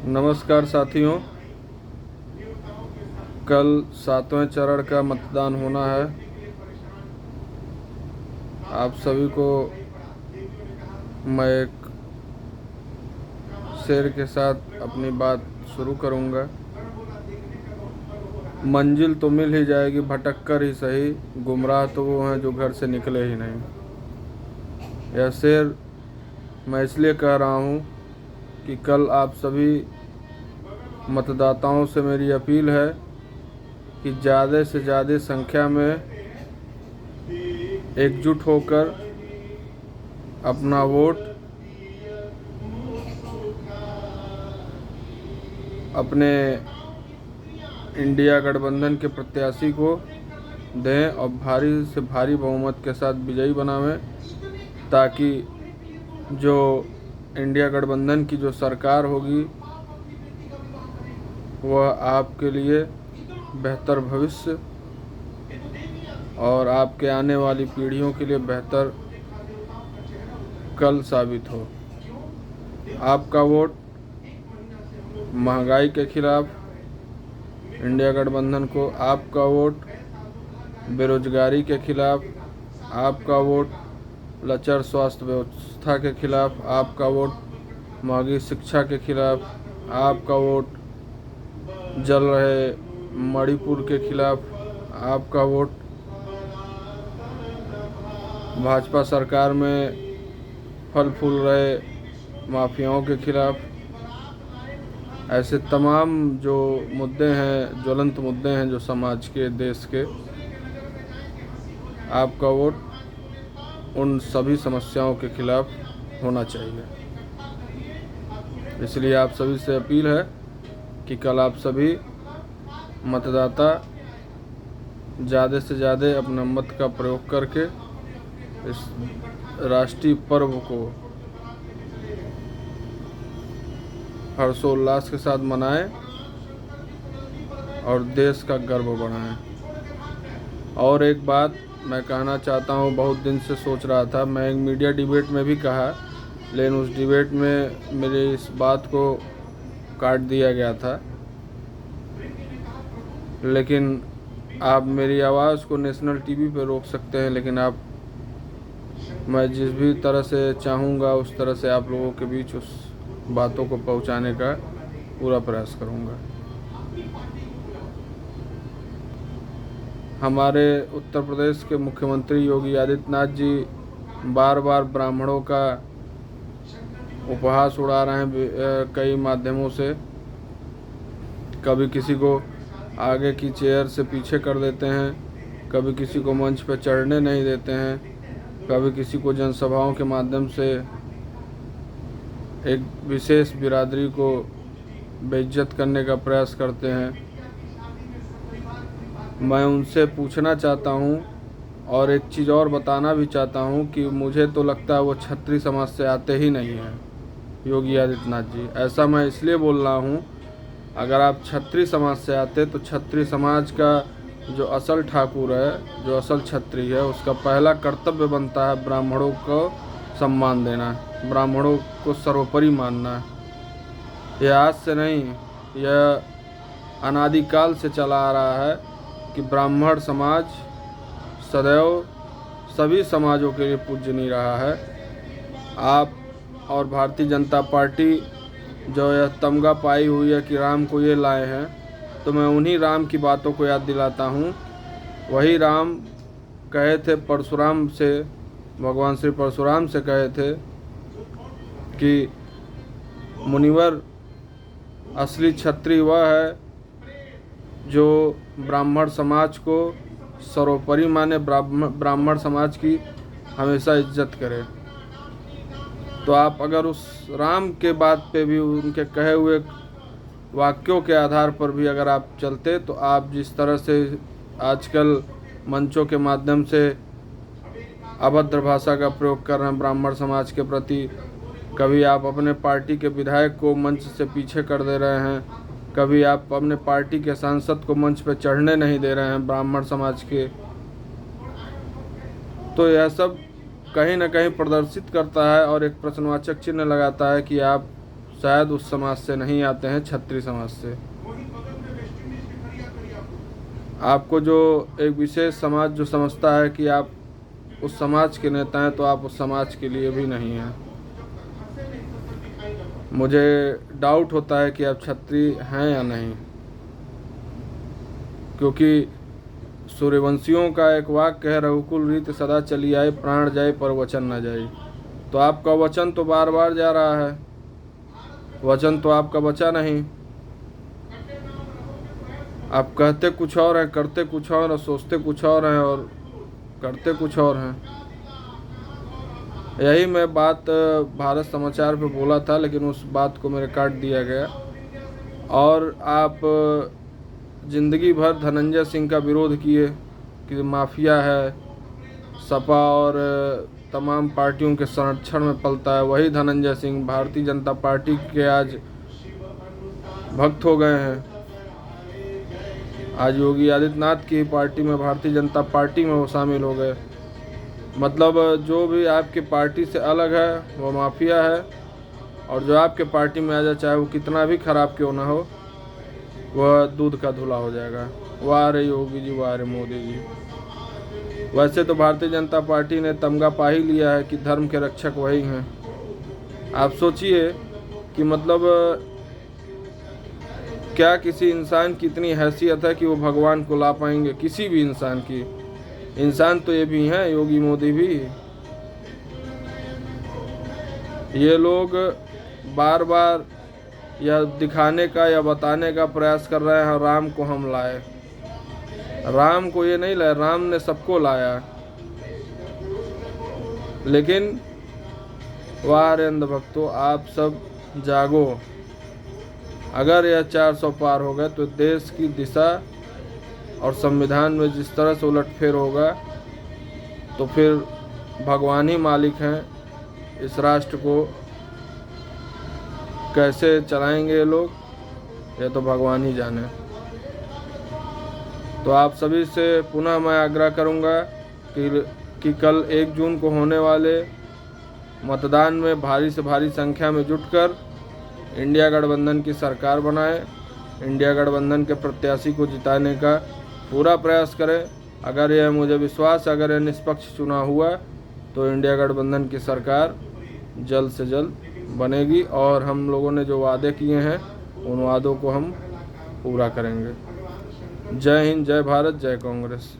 नमस्कार साथियों, कल 7वें चरण का मतदान होना है। आप सभी को मैं एक शेर के साथ अपनी बात शुरू करूंगा। मंजिल तो मिल ही जाएगी, भटक कर ही सही, गुमराह तो वो हैं जो घर से निकले ही नहीं। यह शेर मैं इसलिए कह रहा हूँ कि कल आप सभी मतदाताओं से मेरी अपील है कि ज़्यादा से ज़्यादा संख्या में एकजुट होकर अपना वोट अपने इंडिया गठबंधन के प्रत्याशी को दें और भारी से भारी बहुमत के साथ विजयी बनावें, ताकि जो इंडिया गठबंधन की जो सरकार होगी वह आपके लिए बेहतर भविष्य और आपके आने वाली पीढ़ियों के लिए बेहतर कल साबित हो। आपका वोट महंगाई के खिलाफ इंडिया गठबंधन को, आपका वोट बेरोजगारी के खिलाफ, आपका वोट लचर स्वास्थ्य व्यवस्था के खिलाफ, आपका वोट महंगी शिक्षा के खिलाफ, आपका वोट जल रहे मणिपुर के खिलाफ, आपका वोट भाजपा सरकार में फल फूल रहे माफियाओं के खिलाफ। ऐसे तमाम जो मुद्दे हैं, ज्वलंत मुद्दे हैं जो समाज के, देश के, आपका वोट उन सभी समस्याओं के खिलाफ होना चाहिए। इसलिए आप सभी से अपील है कि कल आप सभी मतदाता ज़्यादा से ज़्यादा अपना मत का प्रयोग करके इस राष्ट्रीय पर्व को हर्षोल्लास के साथ मनाएं और देश का गर्व बढ़ाएं। और एक बात मैं कहना चाहता हूँ, बहुत दिन से सोच रहा था, मैं एक मीडिया डिबेट में भी कहा, लेकिन उस डिबेट में मेरी इस बात को काट दिया गया था। लेकिन आप मेरी आवाज़ को नेशनल टीवी पर रोक सकते हैं, लेकिन मैं जिस भी तरह से चाहूँगा उस तरह से आप लोगों के बीच उस बातों को पहुंचाने का पूरा प्रयास करूंगा। हमारे उत्तर प्रदेश के मुख्यमंत्री योगी आदित्यनाथ जी बार बार ब्राह्मणों का उपहास उड़ा रहे हैं कई माध्यमों से। कभी किसी को आगे की चेयर से पीछे कर देते हैं, कभी किसी को मंच पर चढ़ने नहीं देते हैं, कभी किसी को जनसभाओं के माध्यम से एक विशेष बिरादरी को बेइज्जत करने का प्रयास करते हैं। मैं उनसे पूछना चाहता हूं और एक चीज़ और बताना भी चाहता हूं कि मुझे तो लगता है वो क्षत्रिय समाज से आते ही नहीं हैं योगी आदित्यनाथ जी। ऐसा मैं इसलिए बोल रहा हूं, अगर आप क्षत्रिय समाज से आते तो क्षत्रिय समाज का जो असल ठाकुर है, जो असल क्षत्रिय है, उसका पहला कर्तव्य बनता है ब्राह्मणों को सम्मान देना, ब्राह्मणों को सर्वोपरि मानना। यह आज से नहीं, यह अनादिकाल से चला आ रहा है कि ब्राह्मण समाज सदैव सभी समाजों के लिए पूजनीय रहा है। आप और भारतीय जनता पार्टी जो यह तमगा पाई हुई है कि राम को ये लाए हैं, तो मैं उन्हीं राम की बातों को याद दिलाता हूँ। वही राम कहे थे परशुराम से, भगवान श्री परशुराम से कहे थे कि मुनिवर असली क्षत्रिय वह है जो ब्राह्मण समाज को सर्वोपरि माने, ब्राह्मण समाज की हमेशा इज्जत करे। तो आप अगर उस राम के बात पे भी, उनके कहे हुए वाक्यों के आधार पर भी अगर आप चलते, तो आप जिस तरह से आजकल मंचों के माध्यम से अभद्र भाषा का प्रयोग कर रहे हैं ब्राह्मण समाज के प्रति, कभी आप अपने पार्टी के विधायक को मंच से पीछे कर दे रहे हैं, कभी आप अपने पार्टी के सांसद को मंच पर चढ़ने नहीं दे रहे हैं ब्राह्मण समाज के, तो यह सब कहीं न कहीं प्रदर्शित करता है और एक प्रश्नवाचक चिन्ह लगाता है कि आप शायद उस समाज से नहीं आते हैं, क्षत्रिय समाज से। आपको जो एक विशेष समाज जो समझता है कि आप उस समाज के नेता हैं, तो आप उस समाज के लिए भी नहीं हैं। मुझे डाउट होता है कि आप क्षत्रिय हैं या नहीं, क्योंकि सूर्यवंशियों का एक वाक्य है, रघुकुल रीत सदा चली आए, प्राण जाए पर वचन न जाए। तो आपका वचन तो बार बार जा रहा है, वचन तो आपका बचा नहीं। आप कहते कुछ और हैं, करते कुछ और, सोचते कुछ और हैं और करते कुछ और हैं। यही मैं बात भारत समाचार पे बोला था, लेकिन उस बात को मेरे काट दिया गया। और आप ज़िंदगी भर धनंजय सिंह का विरोध किए कि माफिया है, सपा और तमाम पार्टियों के संरक्षण में पलता है। वही धनंजय सिंह भारतीय जनता पार्टी के आज भक्त हो गए हैं। आज योगी आदित्यनाथ की पार्टी में, भारतीय जनता पार्टी में वो शामिल हो गए। मतलब जो भी आपके पार्टी से अलग है वो माफिया है, और जो आपके पार्टी में आ जाए, चाहे वो कितना भी खराब क्यों ना हो, वह दूध का धुला हो जाएगा। वाह रे योगी जी, वाह रे मोदी जी। वैसे तो भारतीय जनता पार्टी ने तमगा पा ही लिया है कि धर्म के रक्षक वही हैं। आप सोचिए कि मतलब क्या किसी इंसान की इतनी हैसियत है कि वो भगवान को ला पाएंगे? किसी भी इंसान की। इंसान तो ये भी हैं, योगी मोदी भी। ये लोग बार बार यह दिखाने का या बताने का प्रयास कर रहे हैं, राम को हम लाए। राम को ये नहीं लाया, राम ने सबको लाया। लेकिन वाह रे अंधभक्तों, आप सब जागो। अगर यह 400 पार हो गए तो देश की दिशा और संविधान में जिस तरह से उलटफेर होगा, तो फिर भगवान ही मालिक हैं। इस राष्ट्र को कैसे चलाएंगे ये लोग, ये तो भगवान ही जाने। तो आप सभी से पुनः मैं आग्रह करूंगा कि कल 1 जून को होने वाले मतदान में भारी से भारी संख्या में जुटकर इंडिया गठबंधन की सरकार बनाएं। इंडिया गठबंधन के प्रत्याशी को जिताने का पूरा प्रयास करें। अगर यह, मुझे विश्वास है, अगर यह निष्पक्ष चुनाव हुआ तो इंडिया गठबंधन की सरकार जल्द से जल्द बनेगी, और हम लोगों ने जो वादे किए हैं उन वादों को हम पूरा करेंगे। जय हिंद, जय भारत, जय कांग्रेस।